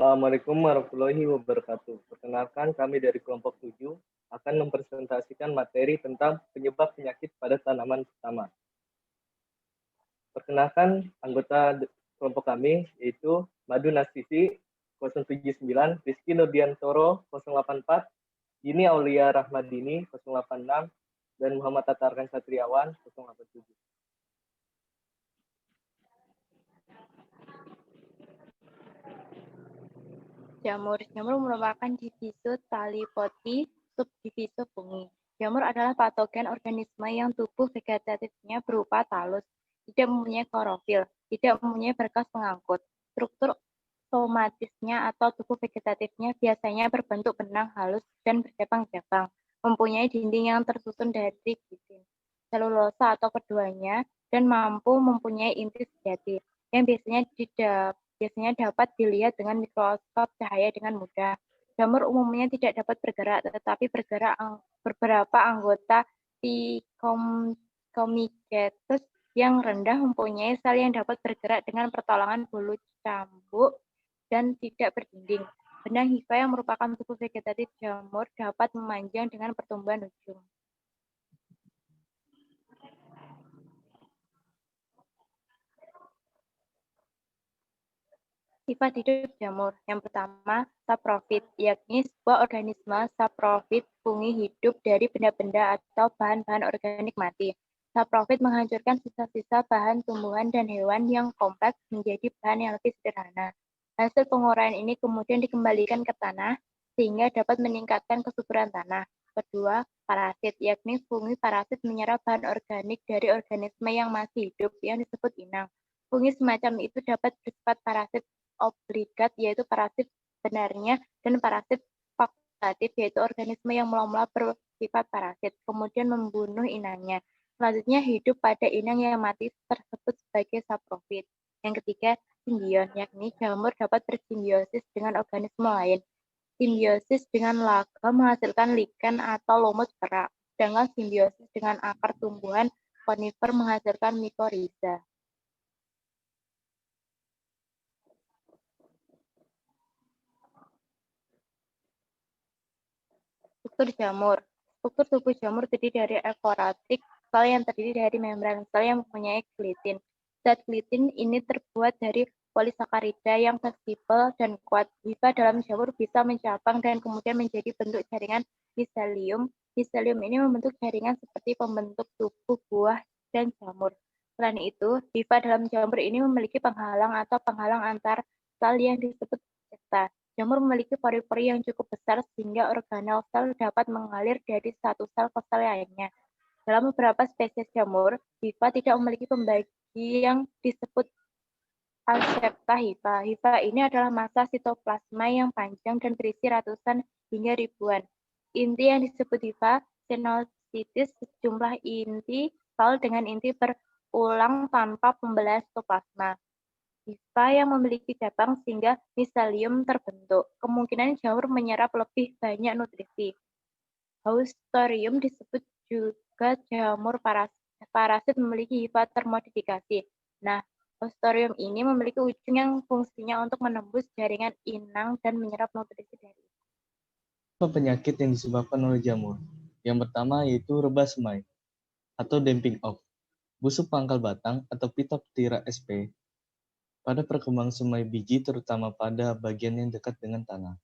Assalamualaikum warahmatullahi wabarakatuh. Perkenalkan, kami dari kelompok 7 akan mempresentasikan materi tentang penyebab penyakit pada tanaman pertama. Perkenalkan anggota kelompok kami yaitu Madu Nastisi 079, Rizky Nurdiantoro 084, Yini Aulia Rahmadini 086, dan Muhammad Tatarkan Satriawan 087. Jamur merupakan divisi Talipoti, subdivisi fungi. Jamur adalah patogen organisme yang tubuh vegetatifnya berupa talus, tidak mempunyai klorofil, tidak mempunyai berkas pengangkut. Struktur somatisnya atau tubuh vegetatifnya biasanya berbentuk benang halus dan bercabang-cabang, mempunyai dinding yang tersusun dari kitin, selulosa atau keduanya, dan mampu mempunyai inti sejati, yang biasanya dapat dilihat dengan mikroskop cahaya dengan mudah. Jamur umumnya tidak dapat bergerak, tetapi beberapa anggota Phycomycetes yang rendah mempunyai sel yang dapat bergerak dengan pertolongan bulu cambuk dan tidak berdinding. Benang hifa yang merupakan tubuh vegetatif jamur dapat memanjang dengan pertumbuhan ujung. Sifat hidup jamur. Yang pertama, saprofit, yakni sebuah organisme saprofit, fungi hidup dari benda-benda atau bahan-bahan organik mati. Saprofit menghancurkan sisa-sisa bahan tumbuhan dan hewan yang kompleks menjadi bahan yang lebih sederhana. Hasil penguraian ini kemudian dikembalikan ke tanah sehingga dapat meningkatkan kesuburan tanah. Kedua, parasit, yakni fungi parasit menyerap bahan organik dari organisme yang masih hidup yang disebut inang. Fungi semacam itu dapat bersifat parasit obligat, yaitu parasit benarnya, dan parasit fakultatif, yaitu organisme yang mula-mula bersifat parasit, kemudian membunuh inangnya. Selanjutnya hidup pada inang yang mati tersebut sebagai saprofit. Yang ketiga, simbion, yakni jamur dapat bersimbiosis dengan organisme lain. Simbiosis dengan logam menghasilkan liken atau lumut perak, sedangkan simbiosis dengan akar tumbuhan konifer menghasilkan mikoriza. Struktur jamur. Struktur tubuh jamur terdiri dari eukariotik, sel yang terdiri dari membran sel yang mempunyai klitin. Zat klitin ini terbuat dari polisakarida yang fleksibel dan kuat. Hifa dalam jamur bisa mencabang dan kemudian menjadi bentuk jaringan miselium. Miselium ini membentuk jaringan seperti pembentuk tubuh buah dan jamur. Selain itu, hifa dalam jamur ini memiliki penghalang atau penghalang antar sel yang disebut cesta. Jamur memiliki pori-pori yang cukup besar sehingga organel sel dapat mengalir dari satu sel ke sel lainnya. Dalam beberapa spesies jamur, hifa tidak memiliki pembagi yang disebut Alsepta hifa. Hifa ini adalah massa sitoplasma yang panjang dan berisi ratusan hingga ribuan inti yang disebut hifa senositis, sejumlah inti sel dengan inti berulang tanpa pembelahan sitoplasma. Hifa yang memiliki cabang sehingga miselium terbentuk. Kemungkinan jamur menyerap lebih banyak nutrisi. Haustorium disebut juga jamur parasit memiliki hifa termodifikasi. Nah, Haustorium ini memiliki ujung yang fungsinya untuk menembus jaringan inang dan menyerap nutrisi dari itu. Penyakit yang disebabkan oleh jamur. Yang pertama yaitu rebah semai atau damping off, busuk pangkal batang atau Phytophthira sp. Pada perkembangan semai biji terutama pada bagian yang dekat dengan tanah.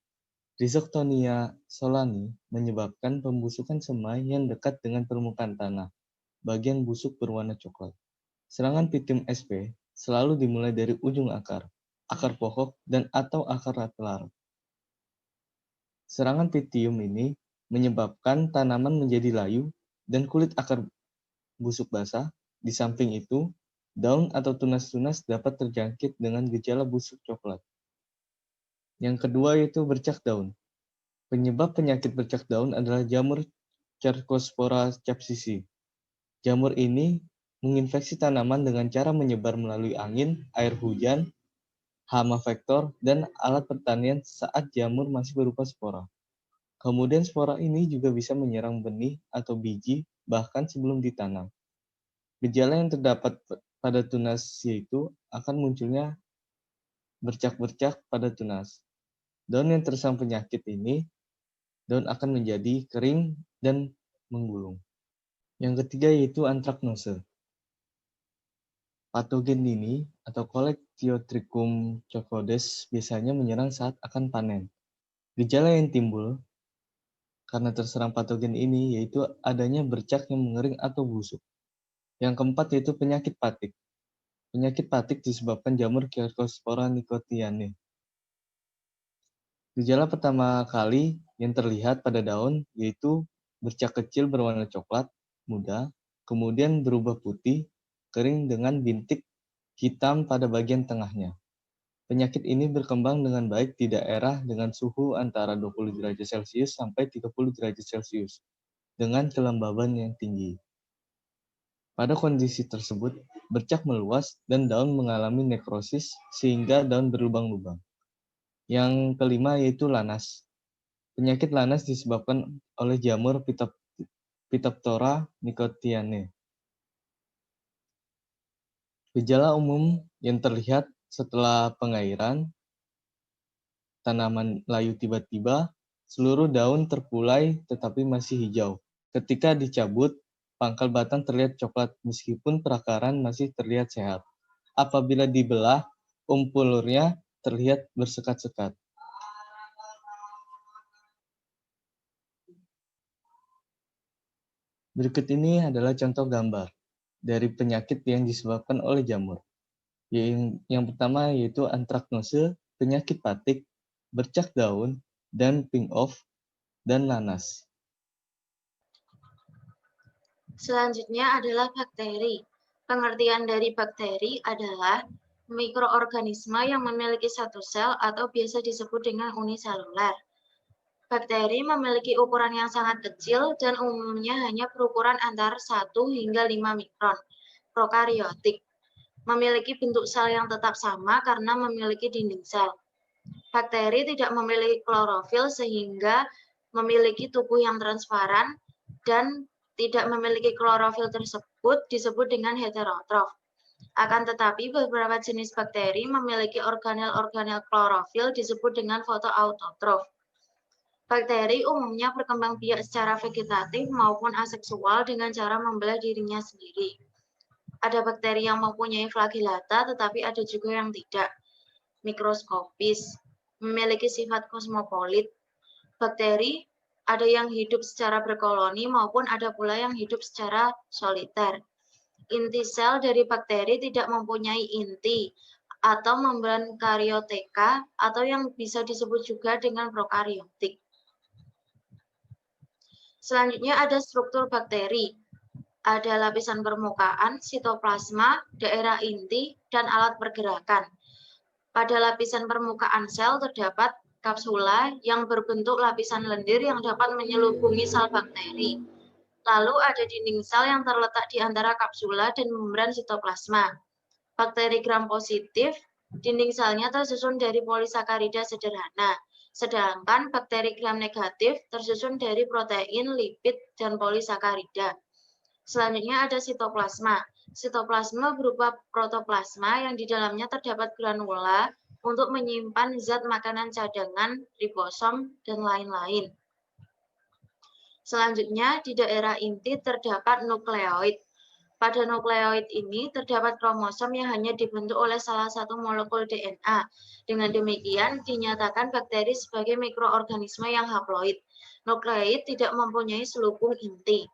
Rhizoctonia solani menyebabkan pembusukan semai yang dekat dengan permukaan tanah. Bagian busuk berwarna coklat. Serangan Pythium sp selalu dimulai dari ujung akar pokok dan atau akar larut. Serangan Pythium ini menyebabkan tanaman menjadi layu dan kulit akar busuk basah. Di samping itu, daun atau tunas-tunas dapat terjangkit dengan gejala busuk coklat. Yang kedua yaitu bercak daun. Penyebab penyakit bercak daun adalah jamur Cercospora capsicii. Jamur ini menginfeksi tanaman dengan cara menyebar melalui angin, air hujan, hama vektor, dan alat pertanian saat jamur masih berupa spora. Kemudian spora ini juga bisa menyerang benih atau biji bahkan sebelum ditanam. Gejala yang terdapat pada tunas yaitu akan munculnya bercak-bercak pada tunas. Daun yang terserang penyakit ini, daun akan menjadi kering dan menggulung. Yang ketiga yaitu antraknose. Patogen ini atau Collechiotrichum cocodes biasanya menyerang saat akan panen. Gejala yang timbul karena terserang patogen ini yaitu adanya bercak yang mengering atau busuk. Yang keempat yaitu penyakit patik. Penyakit patik disebabkan jamur Cercospora nicotianae. Gejala pertama kali yang terlihat pada daun yaitu bercak kecil berwarna coklat muda, kemudian berubah putih, kering dengan bintik hitam pada bagian tengahnya. Penyakit ini berkembang dengan baik di daerah dengan suhu antara 20 derajat Celcius sampai 30 derajat Celcius dengan kelembaban yang tinggi. Pada kondisi tersebut, bercak meluas dan daun mengalami nekrosis sehingga daun berlubang-lubang. Yang kelima yaitu lanas. Penyakit lanas disebabkan oleh jamur Phytophthora nicotianae. Gejala umum yang terlihat setelah pengairan, tanaman layu tiba-tiba, seluruh daun terpulai tetapi masih hijau. Ketika dicabut, pangkal batang terlihat coklat meskipun perakaran masih terlihat sehat. Apabila dibelah, umpulurnya terlihat bersekat-sekat. Berikut ini adalah contoh gambar dari penyakit yang disebabkan oleh jamur. Yang pertama yaitu antraknose, penyakit patik, bercak daun, dan pink off, dan lanas. Selanjutnya adalah bakteri. Pengertian dari bakteri adalah mikroorganisme yang memiliki satu sel atau biasa disebut dengan uniseluler. Bakteri memiliki ukuran yang sangat kecil dan umumnya hanya berukuran antara 1 hingga 5 mikron. Prokaryotik. Memiliki bentuk sel yang tetap sama karena memiliki dinding sel. Bakteri tidak memiliki klorofil sehingga memiliki tubuh yang transparan dan tidak memiliki klorofil tersebut disebut dengan heterotrof. Akan tetapi beberapa jenis bakteri memiliki organel-organel klorofil disebut dengan fotoautotrof. Bakteri umumnya berkembang biak secara vegetatif maupun aseksual dengan cara membelah dirinya sendiri. Ada bakteri yang mempunyai flagellata, tetapi ada juga yang tidak. Mikroskopis, memiliki sifat kosmopolit. Bakteri ada yang hidup secara berkoloni maupun ada pula yang hidup secara soliter. Inti sel dari bakteri tidak mempunyai inti atau membran karyoteka atau yang bisa disebut juga dengan prokaryotik. Selanjutnya ada struktur bakteri. Ada lapisan permukaan, sitoplasma, daerah inti, dan alat pergerakan. Pada lapisan permukaan sel terdapat kapsula yang berbentuk lapisan lendir yang dapat menyelubungi sel bakteri. Lalu ada dinding sel yang terletak di antara kapsula dan membran sitoplasma. Bakteri gram positif, dinding selnya tersusun dari polisakarida sederhana. Sedangkan bakteri gram negatif tersusun dari protein, lipid, dan polisakarida. Selanjutnya ada sitoplasma. Sitoplasma berupa protoplasma yang di dalamnya terdapat granula untuk menyimpan zat makanan cadangan, ribosom, dan lain-lain. Selanjutnya di daerah inti terdapat nukleoid. Pada nukleoid ini terdapat kromosom yang hanya dibentuk oleh salah satu molekul DNA. Dengan demikian dinyatakan bakteri sebagai mikroorganisme yang haploid. Nukleoid tidak mempunyai selubung inti.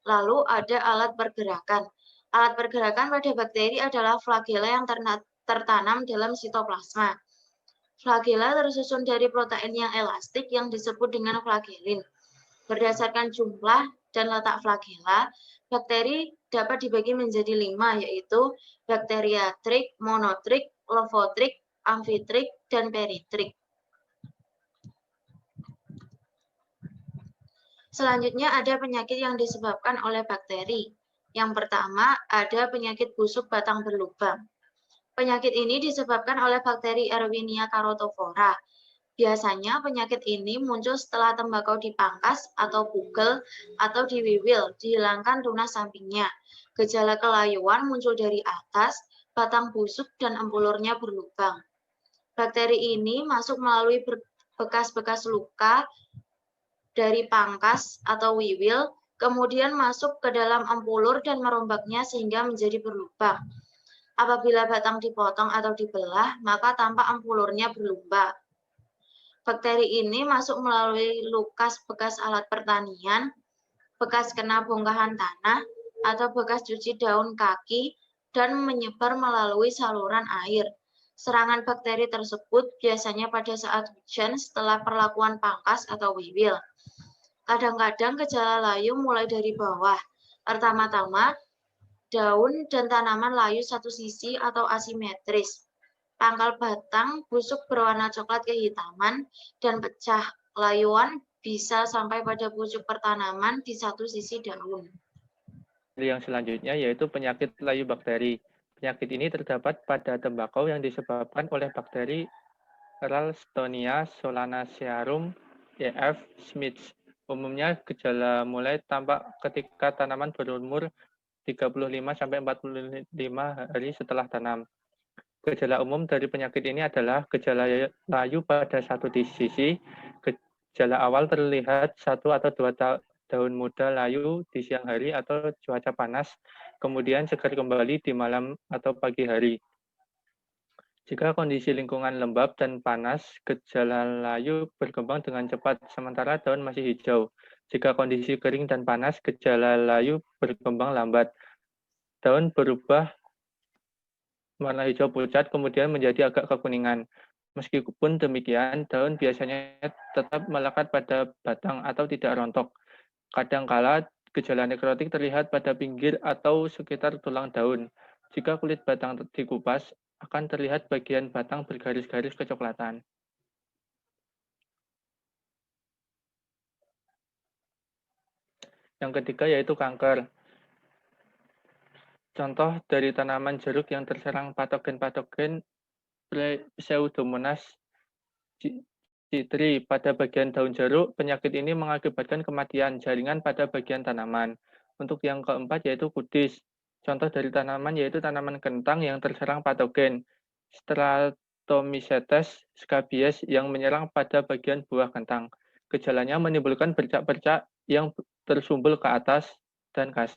Lalu ada alat pergerakan. Alat pergerakan pada bakteri adalah flagela yang tertanam dalam sitoplasma. Flagela tersusun dari protein yang elastik yang disebut dengan flagelin. Berdasarkan jumlah dan letak flagela, bakteri dapat dibagi menjadi 5, yaitu bakteriatrik, monotrik, levotrik, amfitrik, dan peritrik. Selanjutnya ada penyakit yang disebabkan oleh bakteri. Yang pertama ada penyakit busuk batang berlubang. Penyakit ini disebabkan oleh bakteri Erwinia carotophora. Biasanya penyakit ini muncul setelah tembakau dipangkas atau pugel atau diwiwil, dihilangkan tunas sampingnya. Gejala kelayuan muncul dari atas, batang busuk dan empulurnya berlubang. Bakteri ini masuk melalui bekas-bekas luka dari pangkas atau wiwil, kemudian masuk ke dalam empulur dan merombaknya sehingga menjadi berlubang. Apabila batang dipotong atau dibelah, maka tampak empulurnya berlubang. Bakteri ini masuk melalui lukas bekas alat pertanian, bekas kena bongkahan tanah, atau bekas cuci daun kaki, dan menyebar melalui saluran air. Serangan bakteri tersebut biasanya pada saat hujan setelah perlakuan pangkas atau wiwil. Kadang-kadang gejala layu mulai dari bawah. Pertama-tama, daun dan tanaman layu satu sisi atau asimetris. Pangkal batang busuk berwarna coklat kehitaman dan pecah. Layuan bisa sampai pada pucuk pertanaman di satu sisi daun. Yang selanjutnya yaitu penyakit layu bakteri. Penyakit ini terdapat pada tembakau yang disebabkan oleh bakteri Ralstonia solanacearum E.F. Smiths. Umumnya gejala mulai tampak ketika tanaman berumur 35-45 hari setelah tanam. Gejala umum dari penyakit ini adalah gejala layu pada satu sisi. Gejala awal terlihat 1 atau 2 daun muda layu di siang hari atau cuaca panas, kemudian segar kembali di malam atau pagi hari. Jika kondisi lingkungan lembab dan panas, gejala layu berkembang dengan cepat, sementara daun masih hijau. Jika kondisi kering dan panas, gejala layu berkembang lambat. Daun berubah warna hijau pucat, kemudian menjadi agak kekuningan. Meskipun demikian, daun biasanya tetap melekat pada batang atau tidak rontok. Kadangkala gejala nekrotik terlihat pada pinggir atau sekitar tulang daun. Jika kulit batang dikupas, akan terlihat bagian batang bergaris-garis kecoklatan. Yang ketiga yaitu kanker. Contoh dari tanaman jeruk yang terserang patogen-patogen Pseudomonas citri pada bagian daun jeruk, penyakit ini mengakibatkan kematian jaringan pada bagian tanaman. Untuk yang keempat yaitu kudis. Contoh dari tanaman yaitu tanaman kentang yang terserang patogen Stratomycetes scabies yang menyerang pada bagian buah kentang. Gejalanya menimbulkan bercak-bercak yang tersumbul ke atas dan kasar.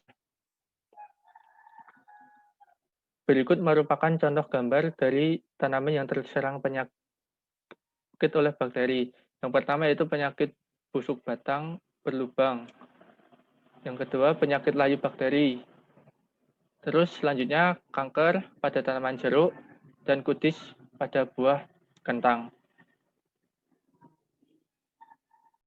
Berikut merupakan contoh gambar dari tanaman yang terserang penyakit oleh bakteri. Yang pertama yaitu penyakit busuk batang berlubang. Yang kedua penyakit layu bakteri. Terus selanjutnya kanker pada tanaman jeruk dan kudis pada buah kentang.